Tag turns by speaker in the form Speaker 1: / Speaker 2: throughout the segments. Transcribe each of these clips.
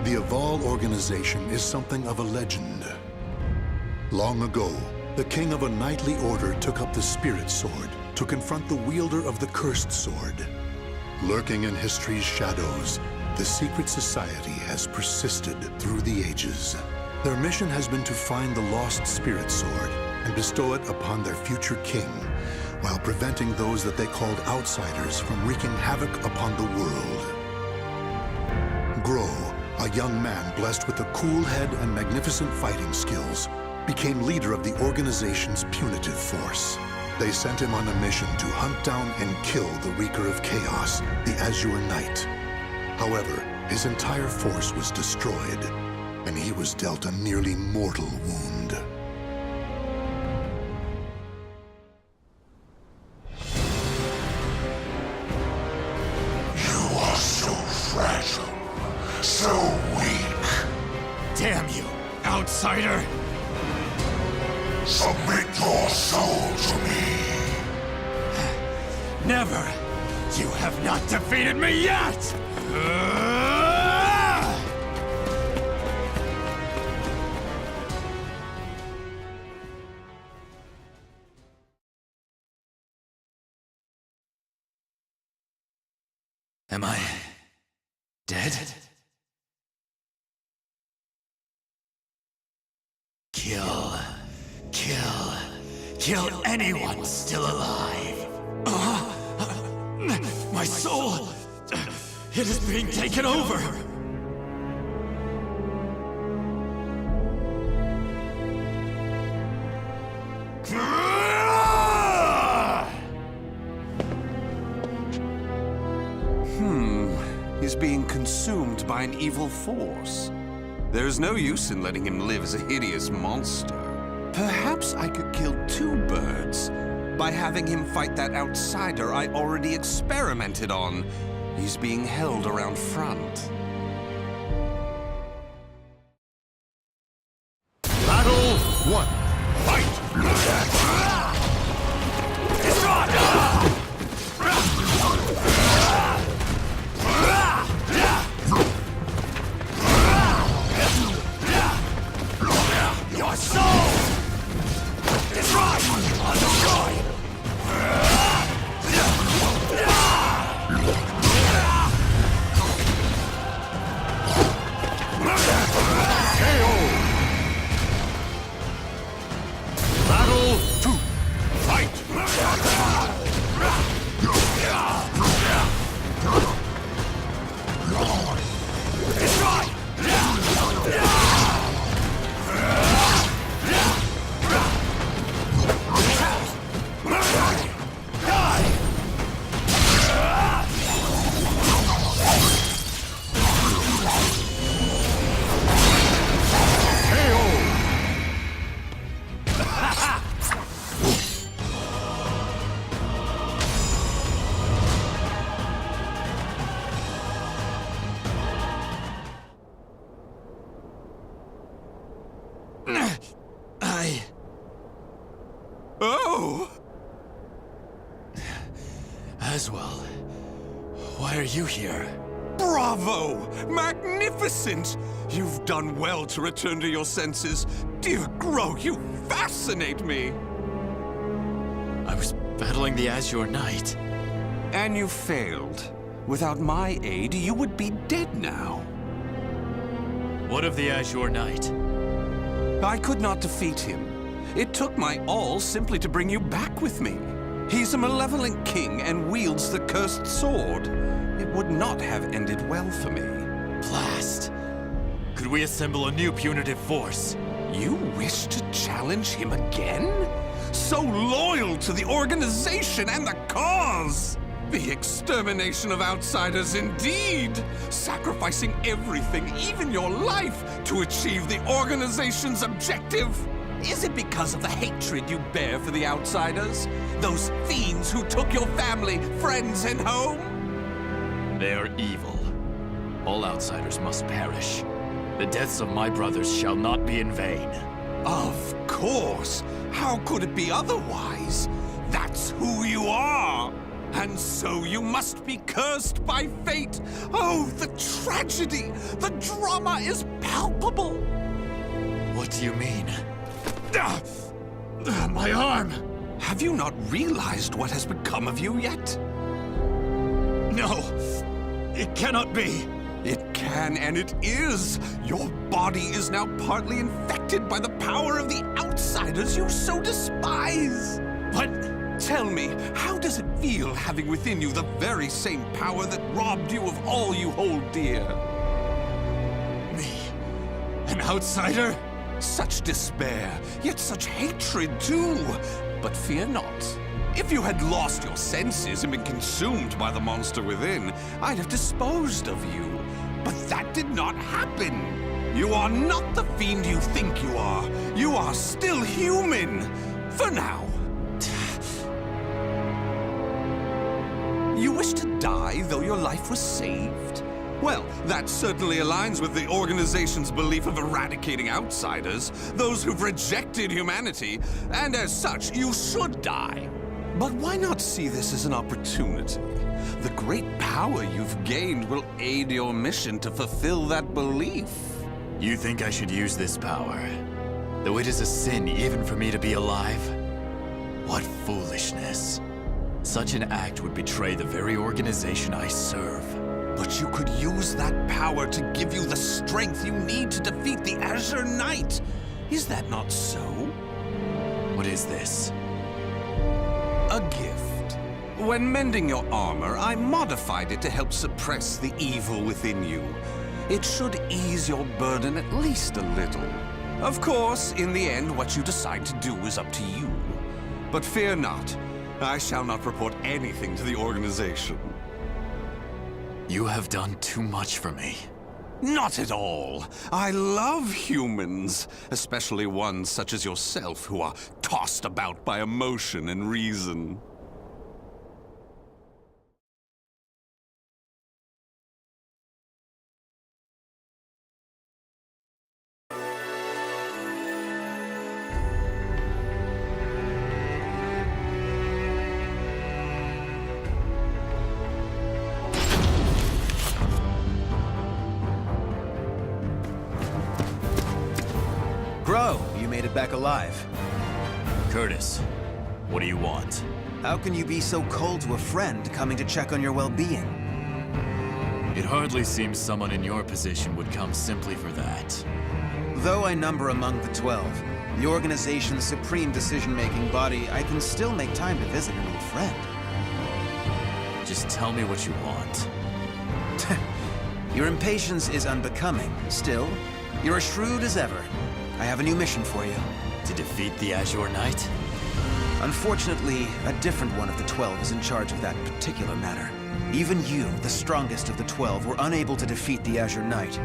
Speaker 1: The Aval organization is something of a legend. Long ago, the king of a knightly order took up the Spirit Sword to confront the wielder of the Cursed Sword. Lurking in history's shadows, the secret society has persisted through the ages. Their mission has been to find the lost Spirit Sword and bestow it upon their future king, while preventing those that they called outsiders from wreaking havoc upon the world. Groh, a young man blessed with a cool head and magnificent fighting skills, became leader of the organization's punitive force. They sent him on a mission to hunt down and kill the Wreaker of Chaos, the Azure Knight. However, his entire force was destroyed, and he was dealt a nearly mortal wound.
Speaker 2: You are so fragile, so weak.
Speaker 3: Damn you, outsider!
Speaker 2: Submit your soul to me.
Speaker 3: Never! You have not defeated me yet! Am I dead? Kill anyone still alive. My soul, it is being taken over.
Speaker 4: He's being consumed by an evil force. There's no use in letting him live as a hideous monster. Perhaps I could kill two birds by having him fight that outsider I already experimented on. He's being held around front.
Speaker 1: Battle 1. Fight!
Speaker 3: Your soul! Destroy! Destroy!
Speaker 1: Battle 2. Fight!
Speaker 4: Oh!
Speaker 3: Aswell, why are you here?
Speaker 4: Bravo! Magnificent! You've done well to return to your senses. Dear Groh, you fascinate me!
Speaker 3: I was battling the Azure Knight.
Speaker 4: And you failed. Without my aid, you would be dead now.
Speaker 3: What of the Azure Knight?
Speaker 4: I could not defeat him. It took my all simply to bring you back with me. He's a malevolent king and wields the cursed sword. It would not have ended well for me.
Speaker 3: Blast! Could we assemble a new punitive force?
Speaker 4: You wish to challenge him again? So loyal to the organization and the cause! The extermination of outsiders indeed! Sacrificing everything, even your life, to achieve the organization's objective! Is it because of the hatred you bear for the outsiders? Those fiends who took your family, friends, and home?
Speaker 3: They are evil. All outsiders must perish. The deaths of my brothers shall not be in vain.
Speaker 4: Of course! How could it be otherwise? That's who you are! And so you must be cursed by fate! Oh, The tragedy, the drama is palpable.
Speaker 3: What do you mean? My arm!
Speaker 4: Have you not realized what has become of you yet?
Speaker 3: No! It cannot be!
Speaker 4: It can and it is! Your body is now partly infected by the power of the outsiders you so despise!
Speaker 3: But
Speaker 4: Tell me, how does it feel having within you the very same power that robbed you of all you hold dear?
Speaker 3: me, an outsider?
Speaker 4: Such despair, yet such hatred too! But fear not. If you had lost your senses and been consumed by the monster within, I'd have disposed of you. But that did not happen. You are not the fiend you think you are. You are still human. For now. You wish to die, though your life was saved? Well, that certainly aligns with the organization's belief of eradicating outsiders, those who've rejected humanity, and as such, you should die. But why not see this as an opportunity? The great power you've gained will aid your mission to fulfill that belief.
Speaker 3: You think I should use this power? Though it is a sin even for me to be alive? What foolishness. Such an act would betray the very organization I serve.
Speaker 4: But you could use that power to give you the strength you need to defeat the Azure Knight. Is that not so?
Speaker 3: What is this?
Speaker 4: A gift. When mending your armor, I modified it to help suppress the evil within you. It should ease your burden at least a little. Of course, in the end, what you decide to do is up to you. But fear not. I shall not report anything to the organization.
Speaker 3: You have done too much for me.
Speaker 4: Not at all. I love humans, especially ones such as yourself who are tossed about by emotion and reason.
Speaker 5: Groh, you made it back alive.
Speaker 3: Curtis, what do you want?
Speaker 5: How can you be so cold to a friend coming to check on your well-being?
Speaker 3: It hardly seems someone in your position would come simply for that.
Speaker 5: Though I number among the 12, the organization's supreme decision-making body, I can still make time to visit an old friend.
Speaker 3: Just tell me what you want.
Speaker 5: Your impatience is unbecoming. Still, you're as shrewd as ever. I have a new mission for you.
Speaker 3: To defeat the Azure Knight?
Speaker 5: Unfortunately, a different one of the 12 is in charge of that particular matter. Even you, the strongest of the 12, were unable to defeat the Azure Knight.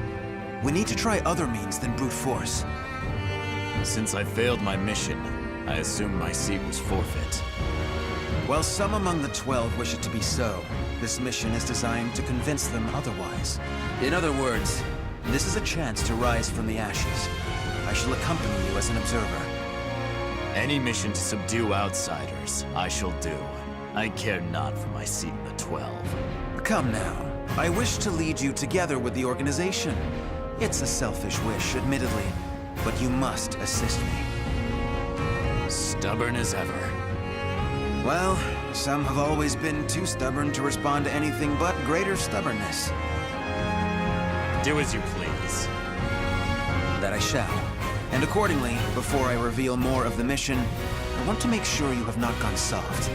Speaker 5: We need to try other means than brute force.
Speaker 3: Since I failed my mission, I assumed my seat was forfeit.
Speaker 5: While some among the 12 wish it to be so, this mission is designed to convince them otherwise. In other words, this is a chance to rise from the ashes. I shall accompany you as an observer.
Speaker 3: Any mission to subdue outsiders, I shall do. I care not for my seat in the 12.
Speaker 5: Come now. I wish to lead you together with the organization. It's a selfish wish, admittedly, but you must assist me.
Speaker 3: Stubborn as ever.
Speaker 5: Well, some have always been too stubborn to respond to anything but greater stubbornness.
Speaker 3: Do as you please.
Speaker 5: That I shall. And accordingly, before I reveal more of the mission, I want to make sure you have not gone soft.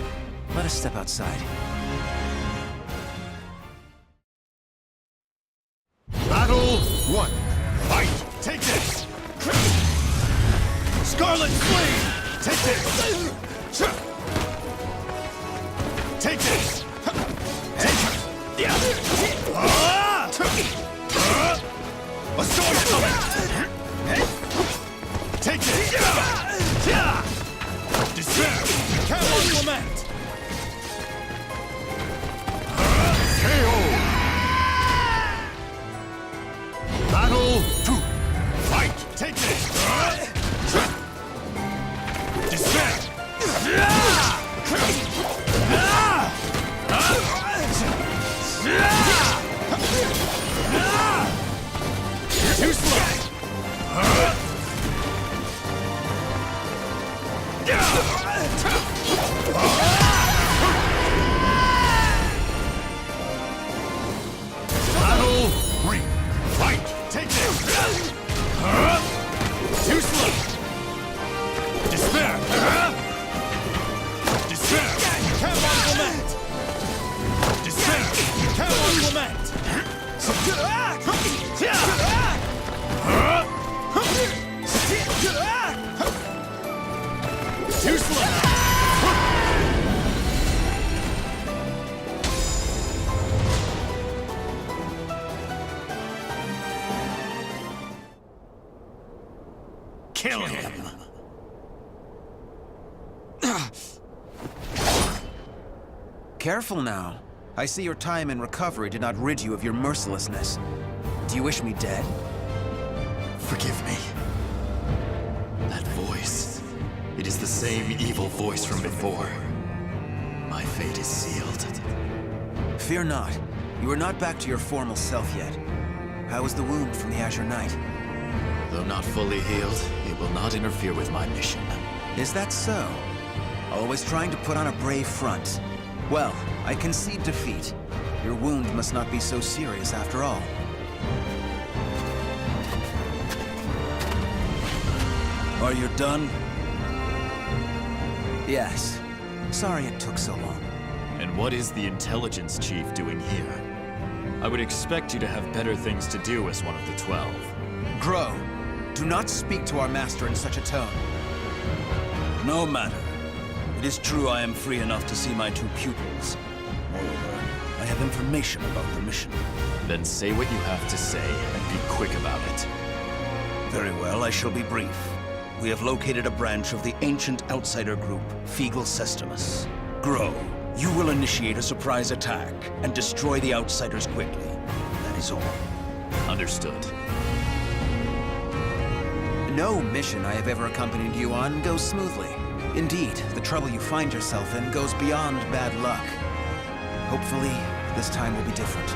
Speaker 5: Let us step outside.
Speaker 1: Battle 1.
Speaker 3: Fight! Take this! Scarlet Flame! Take this! Take this! A sword coming! Take this! Despair! Calibur lament!
Speaker 1: KO! Battle 2.
Speaker 3: Fight! Take this! Despair! Kill him!
Speaker 5: Careful now. I see your time in recovery did not rid you of your mercilessness. Do you wish me dead?
Speaker 3: Forgive me. That voice. It is the same evil voice from before. My fate is sealed.
Speaker 5: Fear not. You are not back to your formal self yet. How is the wound from the Azure Knight?
Speaker 3: Though not fully healed, it will not interfere with my mission.
Speaker 5: Is that so? Always trying to put on a brave front. Well, I concede defeat. Your wound must not be so serious after all.
Speaker 6: Are you done?
Speaker 5: Yes. Sorry it took so long.
Speaker 3: And what is the intelligence chief doing here? I would expect you to have better things to do as one of the 12.
Speaker 5: Groh, do not speak to our master in such a tone.
Speaker 6: No matter. It is true I am free enough to see my 2 pupils. Moreover, I have information about the mission.
Speaker 3: Then say what you have to say, and be quick about it.
Speaker 6: Very well, I shall be brief. We have located a branch of the ancient outsider group, Feegle Sestimus. Groh, you will initiate a surprise attack and destroy the outsiders quickly. That is all.
Speaker 3: Understood.
Speaker 5: No mission I have ever accompanied you on goes smoothly. Indeed, the trouble you find yourself in goes beyond bad luck. Hopefully, this time will be different.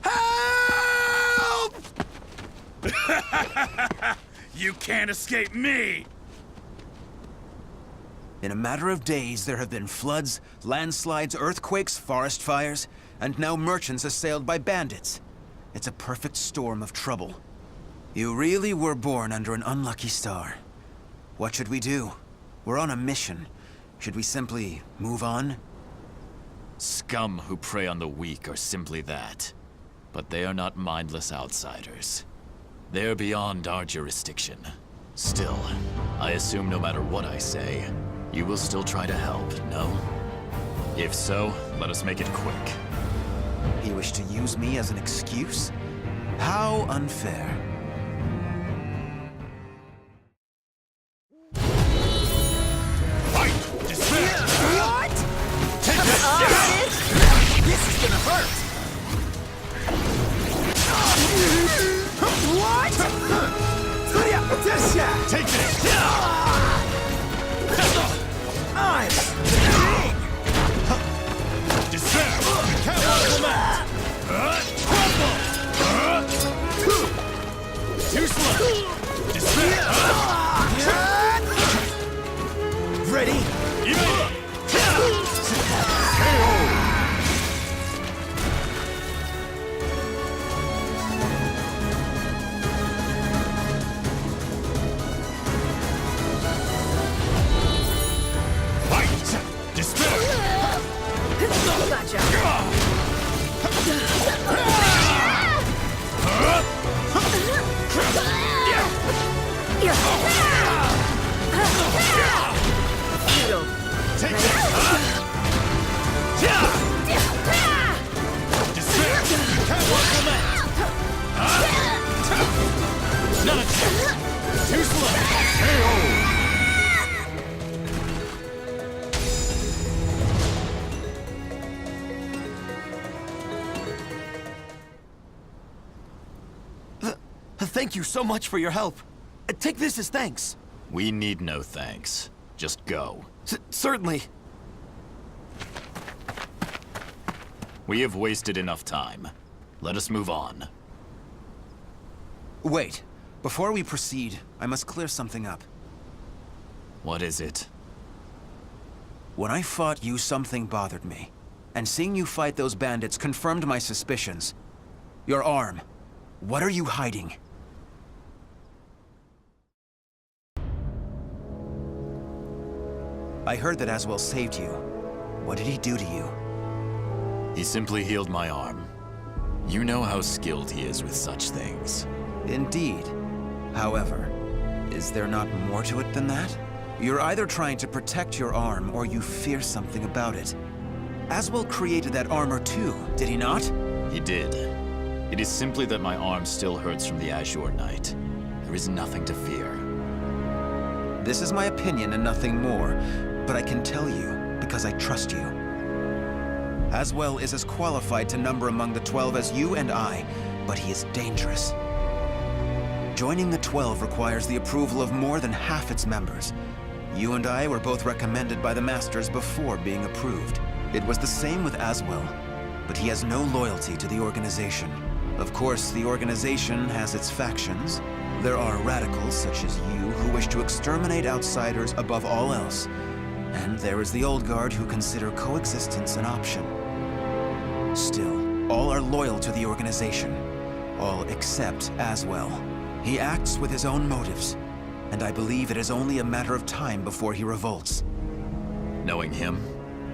Speaker 4: Help! You can't escape me!
Speaker 5: In a matter of days, there have been floods, landslides, earthquakes, forest fires, and now merchants assailed by bandits. It's a perfect storm of trouble. You really were born under an unlucky star. What should we do? We're on a mission. Should we simply move on?
Speaker 3: Scum who prey on the weak are simply that. But they are not mindless outsiders. They're beyond our jurisdiction. Still, I assume no matter what I say, you will still try to help, no? If so, let us make it quick.
Speaker 5: You wish to use me as an excuse? How unfair.
Speaker 3: Fight! Despair!
Speaker 7: What?
Speaker 3: Take this!
Speaker 7: This is gonna hurt! What?
Speaker 3: Take this!
Speaker 7: I'm king!
Speaker 3: Despair! You can't implement! Crumble! Too slow! Despair!
Speaker 7: Ready?
Speaker 3: Fight! Despair!
Speaker 7: Futile.
Speaker 3: Take this! Despair! You can't implement! Not a chance! Too slow!
Speaker 7: Thank you so much for your help. Take this as thanks.
Speaker 3: We need no thanks. Just go.
Speaker 7: Certainly.
Speaker 3: We have wasted enough time. Let us move on.
Speaker 5: Wait. Before we proceed, I must clear something up.
Speaker 3: What is it?
Speaker 5: When I fought you, something bothered me. And seeing you fight those bandits confirmed my suspicions. Your arm. What are you hiding? I heard that Aswell saved you. What did he do to you?
Speaker 3: He simply healed my arm. You know how skilled he is with such things.
Speaker 5: Indeed. However, is there not more to it than that? You're either trying to protect your arm or you fear something about it. Aswell created that armor too, did he not?
Speaker 3: He did. It is simply that my arm still hurts from the Azure Knight. There is nothing to fear.
Speaker 5: This is my opinion and nothing more, but I can tell you because I trust you. Aswell is as qualified to number among the 12 as you and I, but he is dangerous. Joining the 12 requires the approval of more than half its members. You and I were both recommended by the Masters before being approved. It was the same with Aswell, but he has no loyalty to the organization. Of course, the organization has its factions. There are radicals such as you who wish to exterminate outsiders above all else. And there is the old guard who consider coexistence an option. Still, all are loyal to the organization. All except Aswell. He acts with his own motives, and I believe it is only a matter of time before he revolts.
Speaker 3: Knowing him,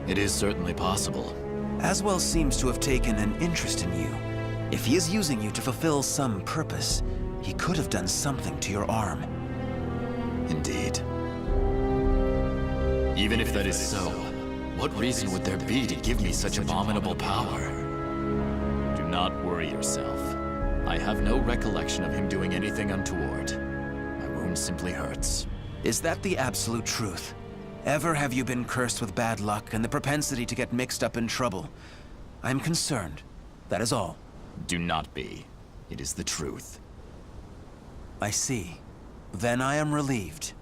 Speaker 3: it is certainly possible.
Speaker 5: Aswell seems to have taken an interest in you. If he is using you to fulfill some purpose, he could have done something to your arm.
Speaker 3: Indeed. Even if that is so, what reason would there be to give me such abominable power? Do not worry yourself. I have no recollection of him doing anything untoward. My wound simply hurts.
Speaker 5: Is that the absolute truth? Ever have you been cursed with bad luck and the propensity to get mixed up in trouble? I'm concerned. That is all.
Speaker 3: Do not be. It is the truth.
Speaker 5: I see. Then I am relieved.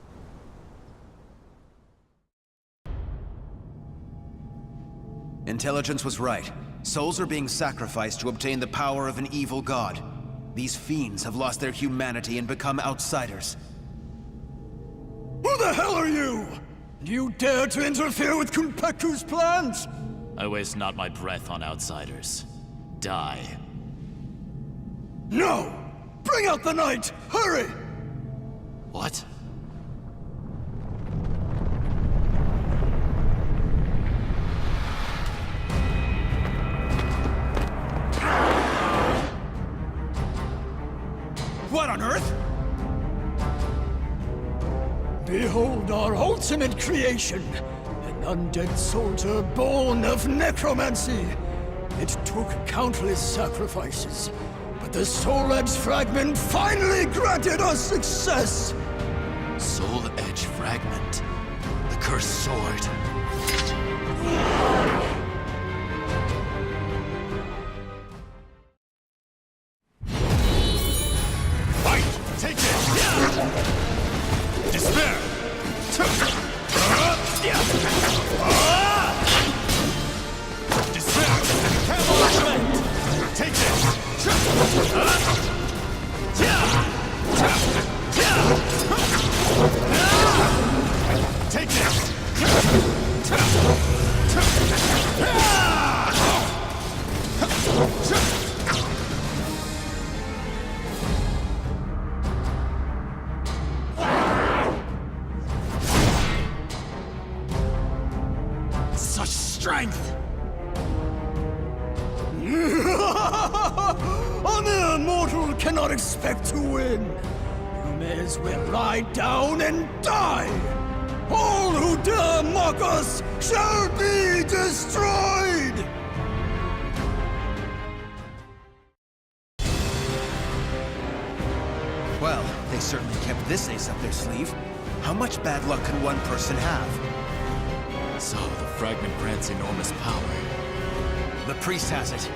Speaker 5: Intelligence was right. Souls are being sacrificed to obtain the power of an evil god. These fiends have lost their humanity and become outsiders.
Speaker 8: Who the hell are you? Do you dare to interfere with Kunpeku's plans?
Speaker 3: I waste not my breath on outsiders. Die.
Speaker 8: No! Bring out the knight! Hurry!
Speaker 3: What?
Speaker 8: What on earth? Behold our ultimate creation, an undead soldier born of necromancy. It took countless sacrifices, but the Soul Edge fragment finally granted us success!
Speaker 3: Soul Edge Fragment. The cursed sword. Fight! Take it! Despair! Despair! Take it! Take it! Such strength!
Speaker 8: A mere mortal cannot expect to win. You may as well lie down and die. All who dare mock us shall be destroyed!
Speaker 5: Well, they certainly kept this ace up their sleeve. How much bad luck can one person have?
Speaker 3: So, the fragment grants enormous power.
Speaker 5: The priest has it.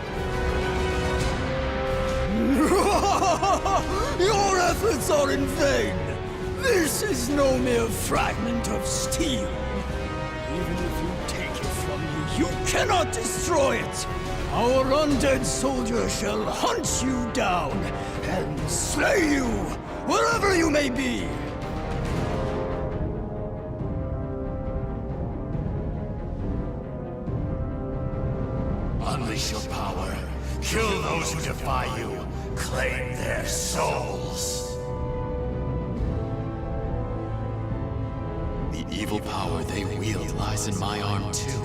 Speaker 8: Your efforts are in vain. This is no mere fragment of steel. Even if you take it from me, you cannot destroy it. Our undead soldier shall hunt you down and slay you, wherever you may be.
Speaker 2: Unleash your power. Kill those who defy you. Claim their souls.
Speaker 3: The evil power they wield lies in my arm too.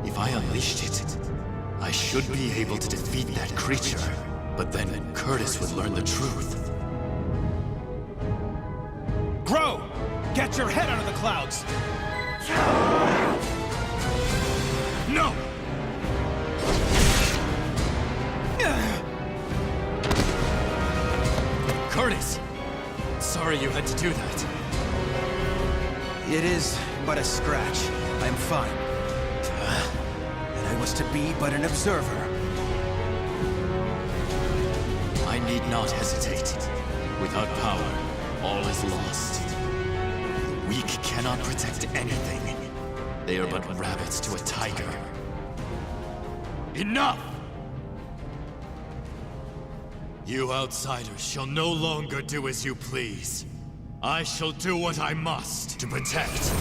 Speaker 3: If I unleashed it, I should be able to defeat that creature. But then Curtis would learn the truth.
Speaker 5: Groh! Get your head out of the clouds!
Speaker 3: No! sorry you had to do that.
Speaker 5: It is but a scratch. I'm fine. And I was to be but an observer.
Speaker 3: I need not hesitate. Without power, all is lost. The weak cannot protect anything. They are but rabbits to a tiger. Enough! You outsiders shall no longer do as you please. I shall do what I must to protect,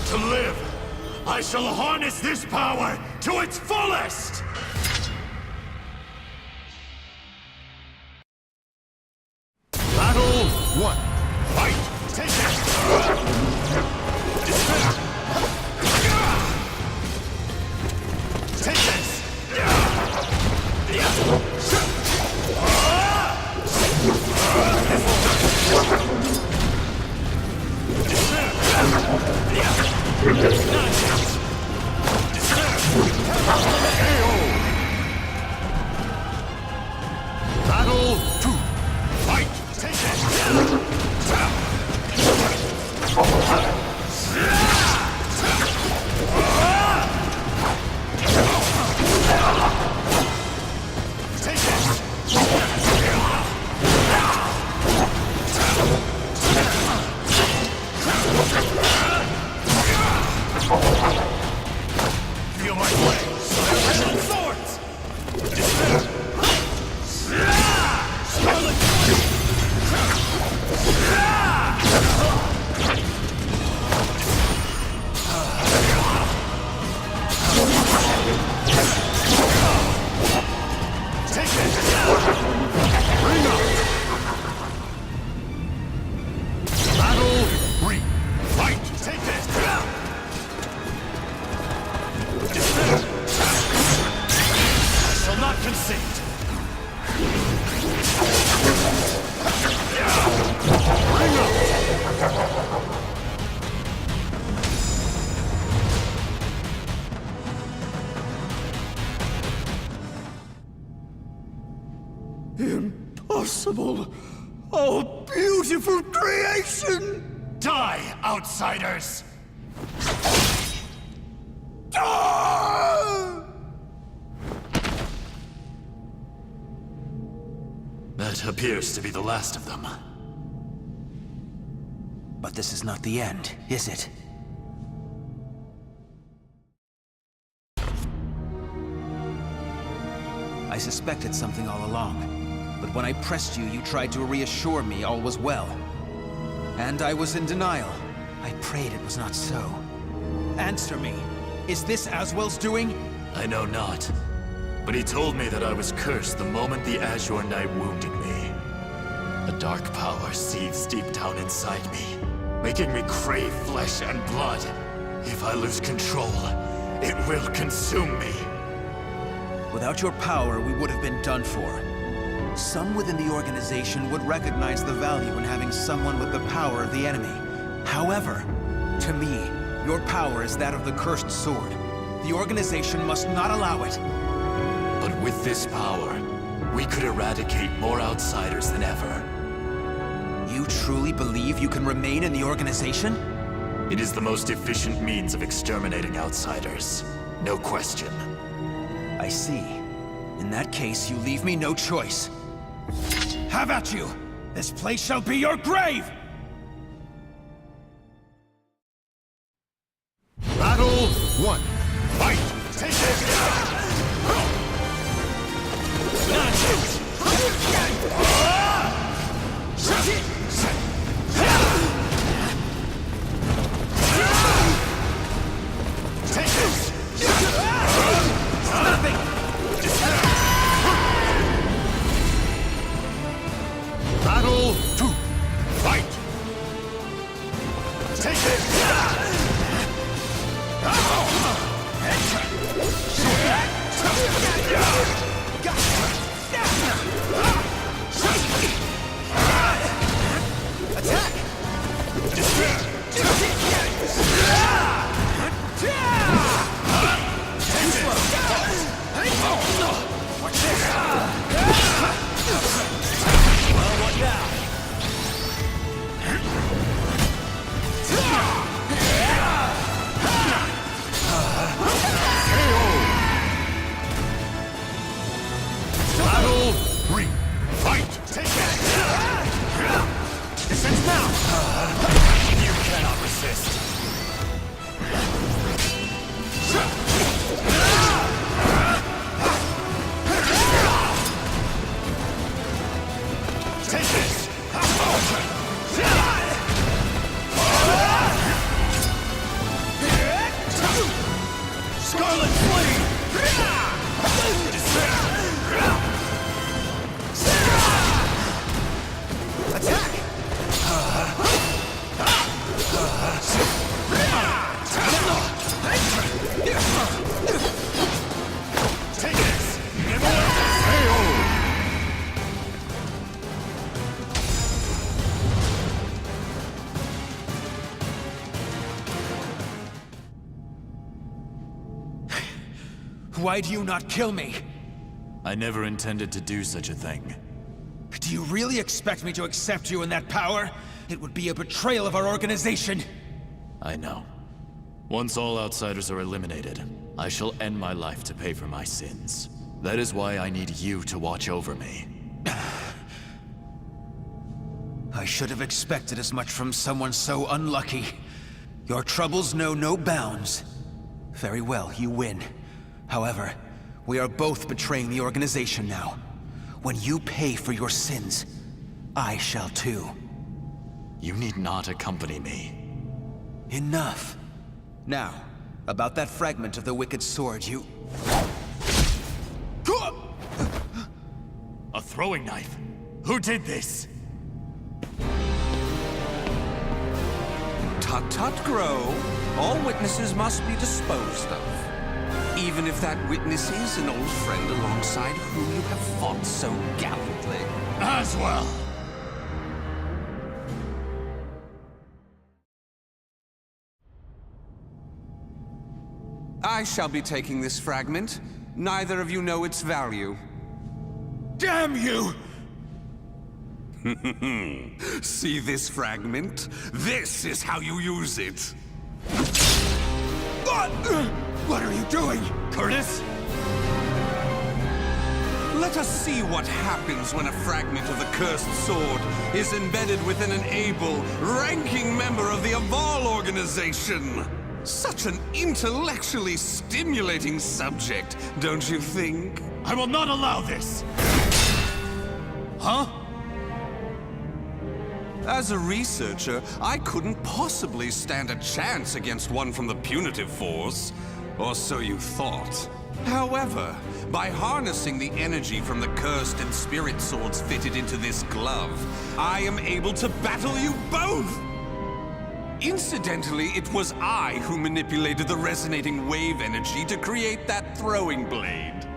Speaker 3: to live. I shall harness this power to its fullest!
Speaker 1: Battle 1.
Speaker 3: Fight! Take it! Take this!
Speaker 1: Battle 2.
Speaker 3: Fight! Take it! Take it! Feel my blades! Red swords! Take it!
Speaker 1: Bring up. Battle 3.
Speaker 3: Fight! Take this! I shall not concede!
Speaker 1: Bring up.
Speaker 8: Impossible! Oh, beautiful creation!
Speaker 3: Die, outsiders!
Speaker 8: Ah!
Speaker 3: That appears to be the last of them.
Speaker 5: But this is not the end, is it? I suspected something all along. But when I pressed you, you tried to reassure me all was well. And I was in denial. I prayed it was not so. Answer me. Is this Aswell's doing?
Speaker 3: I know not. But he told me that I was cursed the moment the Azure Knight wounded me. A dark power seethes deep down inside me, making me crave flesh and blood. If I lose control, it will consume me.
Speaker 5: Without your power, we would have been done for. Some within the organization would recognize the value in having someone with the power of the enemy. However, to me, your power is that of the Cursed Sword. The organization must not allow it.
Speaker 3: But with this power, we could eradicate more outsiders than ever.
Speaker 5: You truly believe you can remain in the organization?
Speaker 3: It is the most efficient means of exterminating outsiders. No question.
Speaker 5: I see. In that case, you leave me no choice. Have at you! This place shall be your grave!
Speaker 1: Battle 1.
Speaker 3: Fight! Take this! Take this!
Speaker 5: Nothing!
Speaker 1: Battle 2.
Speaker 3: Fight!
Speaker 6: Scarlet Flame!
Speaker 7: Attack!
Speaker 2: Take this!
Speaker 5: Why do you not kill me?
Speaker 3: I never intended to do such a thing.
Speaker 5: Do you really expect me to accept you in that power? It would be a betrayal of our organization.
Speaker 3: I know. Once all outsiders are eliminated, I shall end my life to pay for my sins. That is why I need you to watch over me.
Speaker 5: I should have expected as much from someone so unlucky. Your troubles know no bounds. Very well, you win. However, we are both betraying the organization now. When you pay for your sins, I shall too.
Speaker 3: You need not accompany me.
Speaker 5: Enough. Now, about that fragment of the Wicked Sword, you...
Speaker 3: A throwing knife? Who did this?
Speaker 4: Tut-tut, Groh. All witnesses must be disposed of. Even if that witness is an old friend alongside whom you have fought so gallantly.
Speaker 2: As well.
Speaker 4: I shall be taking this fragment. Neither of you know its value.
Speaker 6: Damn you!
Speaker 4: See this fragment? This is how you use it.
Speaker 6: What are you doing, Curtis?
Speaker 4: Let us see what happens when a fragment of the cursed sword is embedded within an able, ranking member of the Aval organization. Such an intellectually stimulating subject, don't you think?
Speaker 2: I will not allow this!
Speaker 4: Huh? As a researcher, I couldn't possibly stand a chance against one from the punitive force. Or so you thought. However, by harnessing the energy from the cursed and spirit swords fitted into this glove, I am able to battle you both! Incidentally, it was I who manipulated the resonating wave energy to create that throwing blade.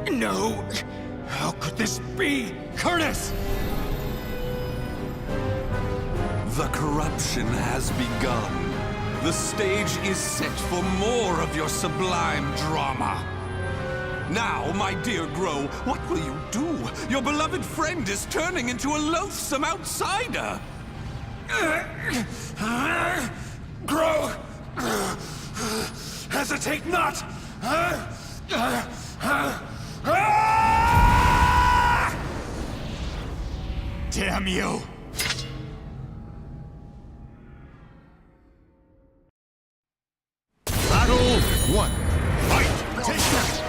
Speaker 6: No! How could this be? Curtis!
Speaker 4: The corruption has begun. The stage is set for more of your sublime drama. Now, my dear Groh, what will you do? Your beloved friend is turning into a loathsome outsider!
Speaker 6: Grow! Hesitate not!
Speaker 2: Damn you!
Speaker 1: Battle 1.
Speaker 2: Fight! Take that!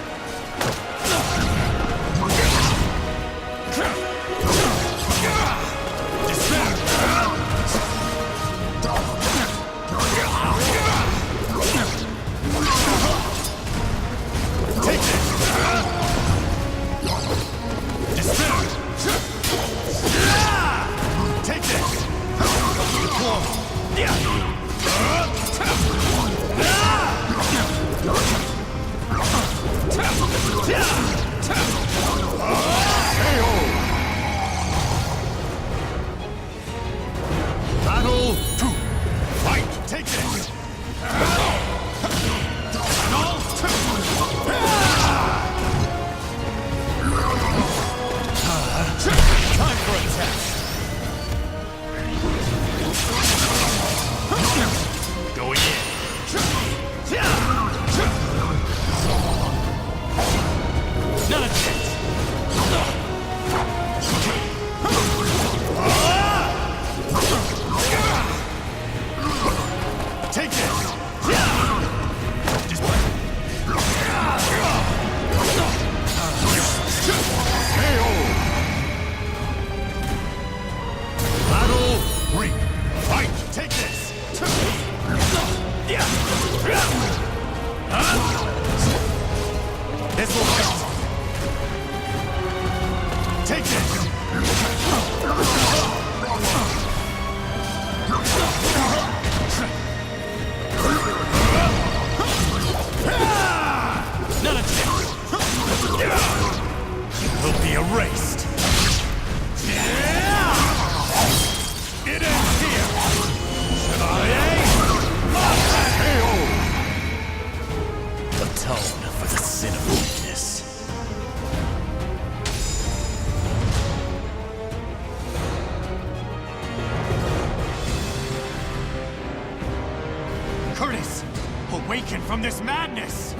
Speaker 2: Awaken from this madness!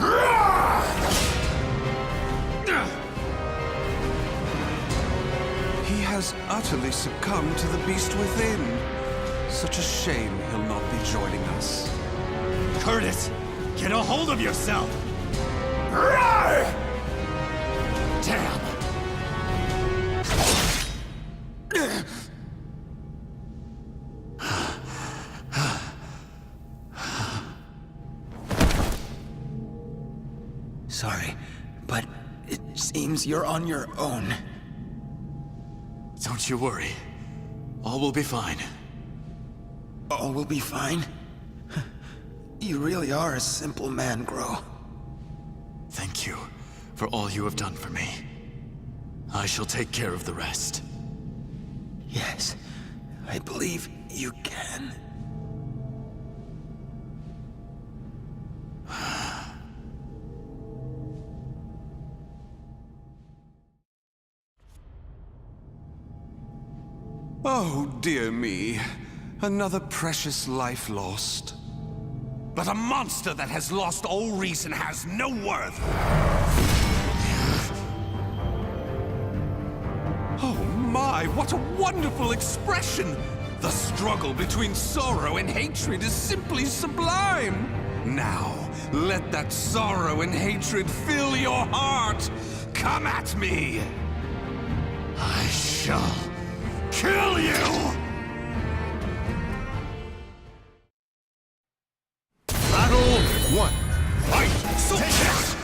Speaker 4: He has utterly succumbed to the beast within. Such a shame he'll not be joining us.
Speaker 2: Curtis, get a hold of yourself! Damn!
Speaker 5: Sorry, but it seems you're on your own.
Speaker 3: Don't you worry. All will be fine.
Speaker 5: All will be fine? You really are a simple man, Groh.
Speaker 3: Thank you for all you have done for me. I shall take care of the rest.
Speaker 5: Yes, I believe you can.
Speaker 4: Oh, dear me. Another precious life lost.
Speaker 2: But a monster that has lost all reason has no worth!
Speaker 4: Oh my, what a wonderful expression! The struggle between sorrow and hatred is simply sublime! Now, let that sorrow and hatred fill your heart! Come at me!
Speaker 2: I shall kill you!
Speaker 1: Battle 1.
Speaker 2: Fight! Take this!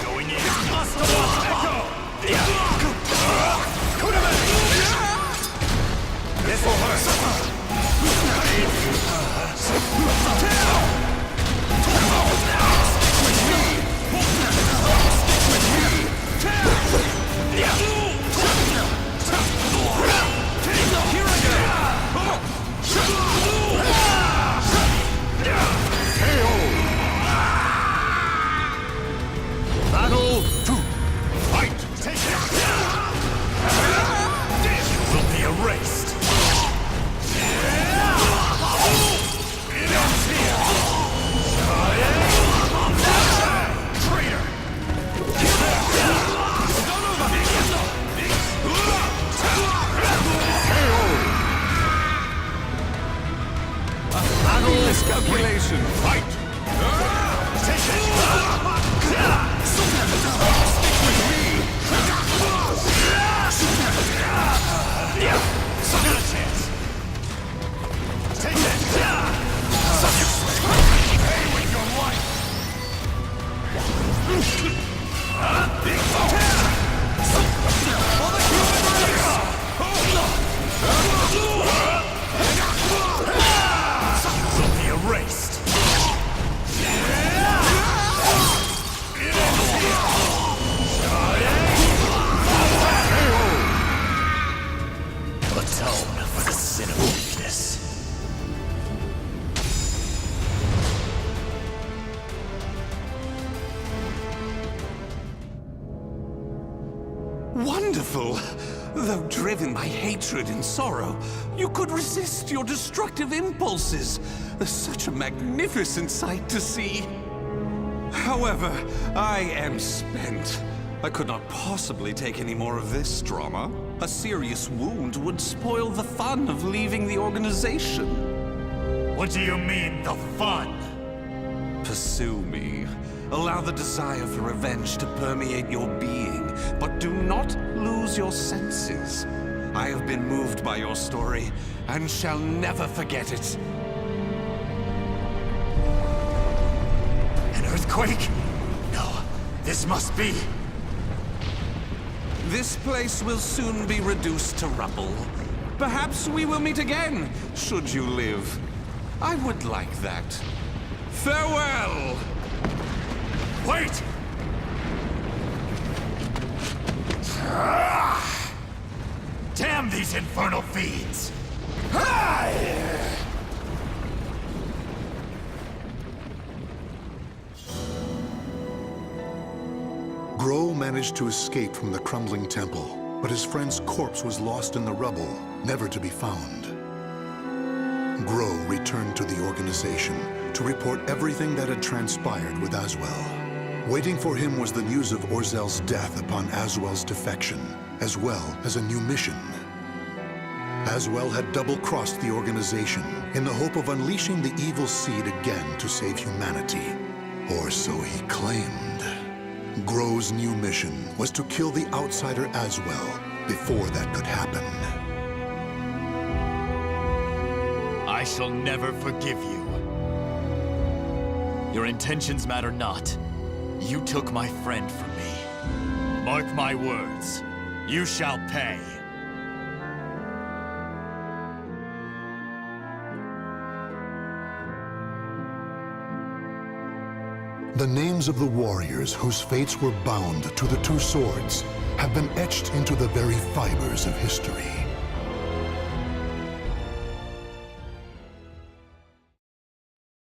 Speaker 2: Going in! Echo! This will hurt!
Speaker 1: Battle 2.
Speaker 2: Fight! Take it! You will be erased! It ends here! Traitor!
Speaker 4: Battle miscalculation!
Speaker 2: Fight! Take it! Not a chance! Take that! Pay with your life! For the human race! Will be erased! Atone for the sin of weakness.
Speaker 4: Wonderful! Though driven by hatred and sorrow, you could resist your destructive impulses. Such a magnificent sight to see. However, I am spent. I could not possibly take any more of this drama. A serious wound would spoil the fun of leaving the organization.
Speaker 2: What do you mean, the fun?
Speaker 4: Pursue me. Allow the desire for revenge to permeate your being, but do not lose your senses. I have been moved by your story, and shall never forget it.
Speaker 2: An earthquake? No, this must be...
Speaker 4: This place will soon be reduced to rubble. Perhaps we will meet again, should you live. I would like that. Farewell!
Speaker 2: Wait! Damn these infernal fiends!
Speaker 1: Groh managed to escape from the crumbling temple, but his friend's corpse was lost in the rubble, never to be found. Groh returned to the organization to report everything that had transpired with Aswell. Waiting for him was the news of Orzel's death upon Aswell's defection, as well as a new mission. Aswell had double-crossed the organization in the hope of unleashing the evil seed again to save humanity. Or so he claimed. Groh's new mission was to kill the outsider Aswell before that could happen.
Speaker 3: I shall never forgive you. Your intentions matter not. You took my friend from me. Mark my words. You shall pay.
Speaker 1: The names of the warriors whose fates were bound to the two swords have been etched into the very fibers of history.